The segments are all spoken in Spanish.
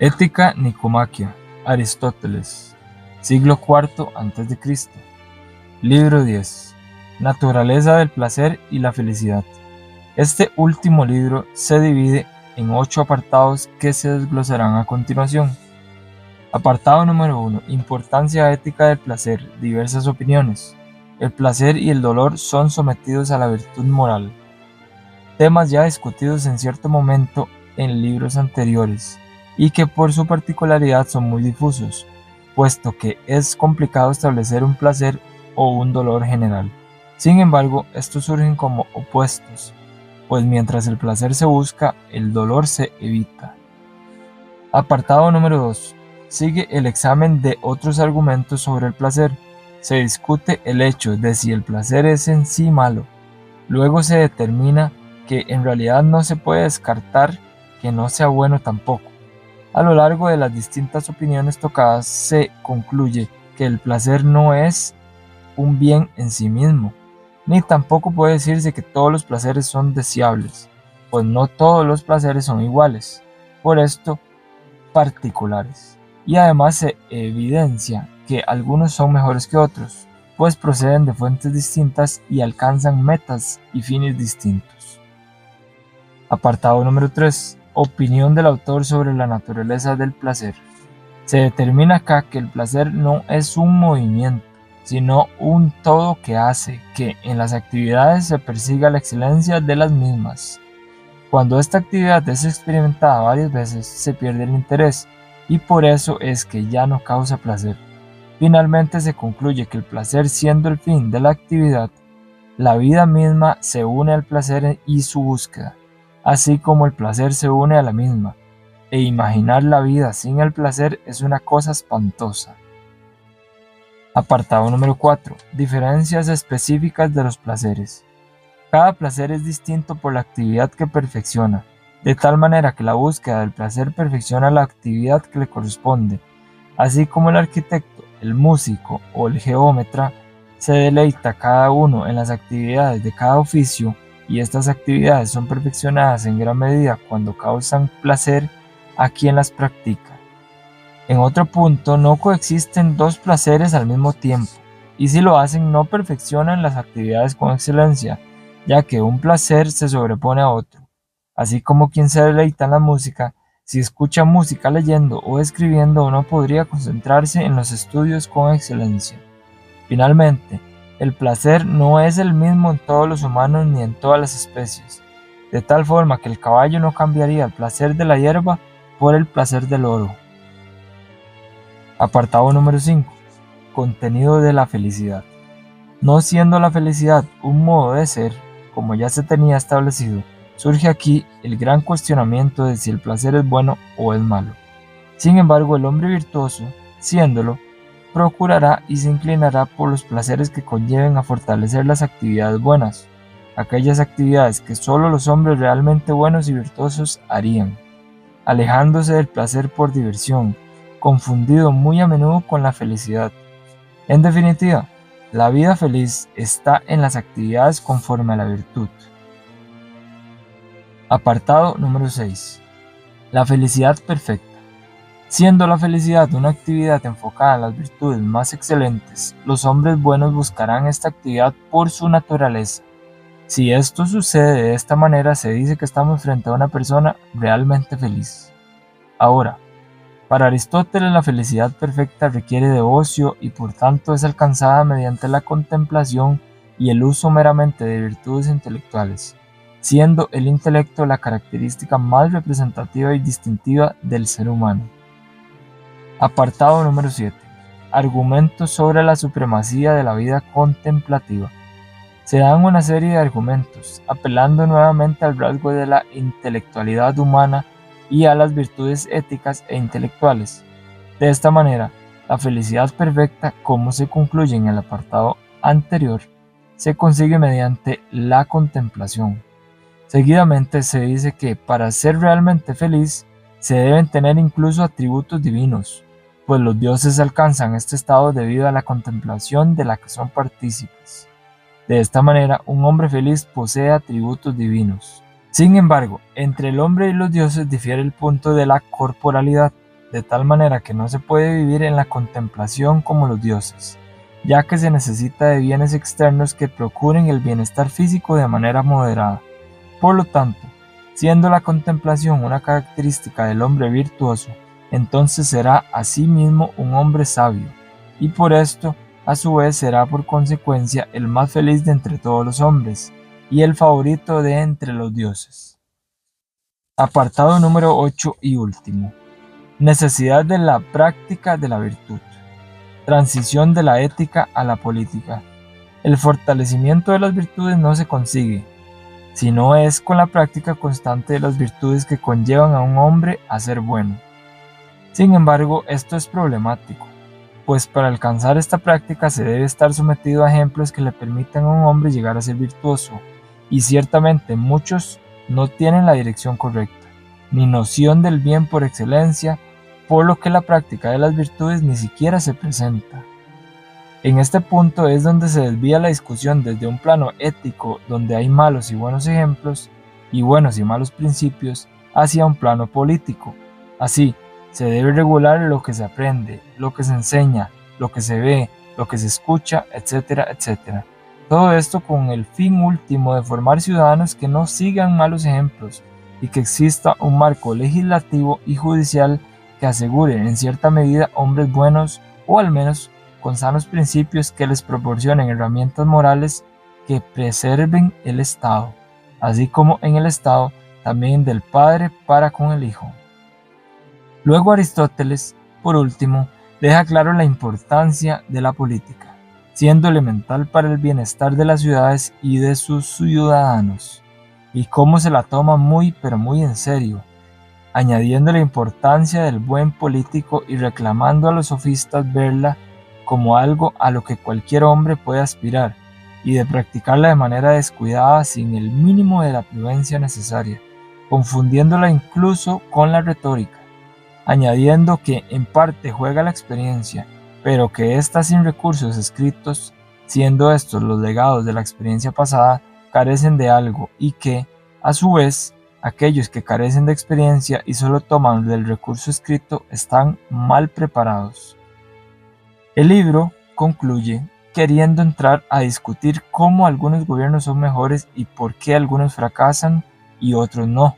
Ética Nicomaquia, Aristóteles, siglo IV a.C. Libro 10. Naturaleza del placer y la felicidad. Este último libro se divide en 8 apartados que se desglosarán a continuación. Apartado número 1. Importancia ética del placer. Diversas opiniones. El placer y el dolor son sometidos a la virtud moral. Temas ya discutidos en cierto momento en libros anteriores y que por su particularidad son muy difusos, puesto que es complicado establecer un placer o un dolor general. Sin embargo, estos surgen como opuestos, pues mientras el placer se busca, el dolor se evita. Apartado número 2. Sigue el examen de otros argumentos sobre el placer. Se discute el hecho de si el placer es en sí malo. Luego se determina que en realidad no se puede descartar que no sea bueno tampoco. A lo largo de las distintas opiniones tocadas se concluye que el placer no es un bien en sí mismo, ni tampoco puede decirse que todos los placeres son deseables, pues no todos los placeres son iguales, por esto particulares. Y además se evidencia que algunos son mejores que otros, pues proceden de fuentes distintas y alcanzan metas y fines distintos. Apartado número 3. Opinión del autor sobre la naturaleza del placer. Se determina acá que el placer no es un movimiento, sino un todo que hace que en las actividades se persiga la excelencia de las mismas. Cuando esta actividad es experimentada varias veces, se pierde el interés, y por eso es que ya no causa placer. Finalmente se concluye que el placer siendo el fin de la actividad, la vida misma se une al placer y su búsqueda, así como el placer se une a la misma, e imaginar la vida sin el placer es una cosa espantosa. Apartado número 4. Diferencias específicas de los placeres. Cada placer es distinto por la actividad que perfecciona, de tal manera que la búsqueda del placer perfecciona la actividad que le corresponde, así como el arquitecto, el músico o el geómetra se deleita cada uno en las actividades de cada oficio, y estas actividades son perfeccionadas en gran medida cuando causan placer a quien las practica. En otro punto, no coexisten dos placeres al mismo tiempo, y si lo hacen no perfeccionan las actividades con excelencia, ya que un placer se sobrepone a otro. Así como quien se deleita en la música, si escucha música leyendo o escribiendo no podría concentrarse en los estudios con excelencia. Finalmente, el placer no es el mismo en todos los humanos ni en todas las especies, de tal forma que el caballo no cambiaría el placer de la hierba por el placer del oro. Apartado número 5. Contenido de la felicidad. No siendo la felicidad un modo de ser, como ya se tenía establecido, surge aquí el gran cuestionamiento de si el placer es bueno o es malo. Sin embargo, el hombre virtuoso, siéndolo, procurará y se inclinará por los placeres que conlleven a fortalecer las actividades buenas, aquellas actividades que solo los hombres realmente buenos y virtuosos harían, alejándose del placer por diversión, confundido muy a menudo con la felicidad. En definitiva, la vida feliz está en las actividades conforme a la virtud. Apartado número 6. La felicidad perfecta. Siendo la felicidad una actividad enfocada en las virtudes más excelentes, los hombres buenos buscarán esta actividad por su naturaleza. Si esto sucede de esta manera, se dice que estamos frente a una persona realmente feliz. Ahora, para Aristóteles la felicidad perfecta requiere de ocio y por tanto es alcanzada mediante la contemplación y el uso meramente de virtudes intelectuales, siendo el intelecto la característica más representativa y distintiva del ser humano. Apartado número 7. Argumentos sobre la supremacía de la vida contemplativa. Se dan una serie de argumentos, apelando nuevamente al rasgo de la intelectualidad humana y a las virtudes éticas e intelectuales. De esta manera, la felicidad perfecta, como se concluye en el apartado anterior, se consigue mediante la contemplación. Seguidamente se dice que para ser realmente feliz se deben tener incluso atributos divinos, pues los dioses alcanzan este estado debido a la contemplación de la que son partícipes. De esta manera, un hombre feliz posee atributos divinos. Sin embargo, entre el hombre y los dioses difiere el punto de la corporalidad, de tal manera que no se puede vivir en la contemplación como los dioses, ya que se necesita de bienes externos que procuren el bienestar físico de manera moderada. Por lo tanto, siendo la contemplación una característica del hombre virtuoso, entonces será asimismo un hombre sabio, y por esto, a su vez, será por consecuencia el más feliz de entre todos los hombres, y el favorito de entre los dioses. Apartado número 8 y último. Necesidad de la práctica de la virtud. Transición de la ética a la política. El fortalecimiento de las virtudes no se consigue, sino es con la práctica constante de las virtudes que conllevan a un hombre a ser bueno. Sin embargo, esto es problemático, pues para alcanzar esta práctica se debe estar sometido a ejemplos que le permitan a un hombre llegar a ser virtuoso, y ciertamente muchos no tienen la dirección correcta, ni noción del bien por excelencia, por lo que la práctica de las virtudes ni siquiera se presenta. En este punto es donde se desvía la discusión desde un plano ético, donde hay malos y buenos ejemplos, y buenos y malos principios, hacia un plano político. Así, se debe regular lo que se aprende, lo que se enseña, lo que se ve, lo que se escucha, etcétera, etcétera. Todo esto con el fin último de formar ciudadanos que no sigan malos ejemplos y que exista un marco legislativo y judicial que asegure en cierta medida hombres buenos o al menos con sanos principios que les proporcionen herramientas morales que preserven el Estado, así como en el Estado también del Padre para con el Hijo. Luego Aristóteles, por último, deja claro la importancia de la política, siendo elemental para el bienestar de las ciudades y de sus ciudadanos, y cómo se la toma muy pero muy en serio, añadiendo la importancia del buen político y reclamando a los sofistas verla como algo a lo que cualquier hombre puede aspirar, y de practicarla de manera descuidada sin el mínimo de la prudencia necesaria, confundiéndola incluso con la retórica, añadiendo que en parte juega la experiencia, pero que ésta sin recursos escritos, siendo estos los legados de la experiencia pasada, carecen de algo, y que, a su vez, aquellos que carecen de experiencia y solo toman del recurso escrito están mal preparados. El libro concluye queriendo entrar a discutir cómo algunos gobiernos son mejores y por qué algunos fracasan y otros no,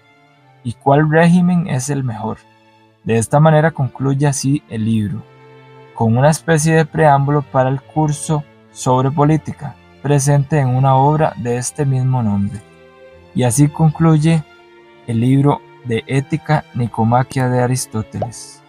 y cuál régimen es el mejor. De esta manera concluye así el libro, con una especie de preámbulo para el curso sobre política, presente en una obra de este mismo nombre. Y así concluye el libro de Ética Nicomaquia de Aristóteles.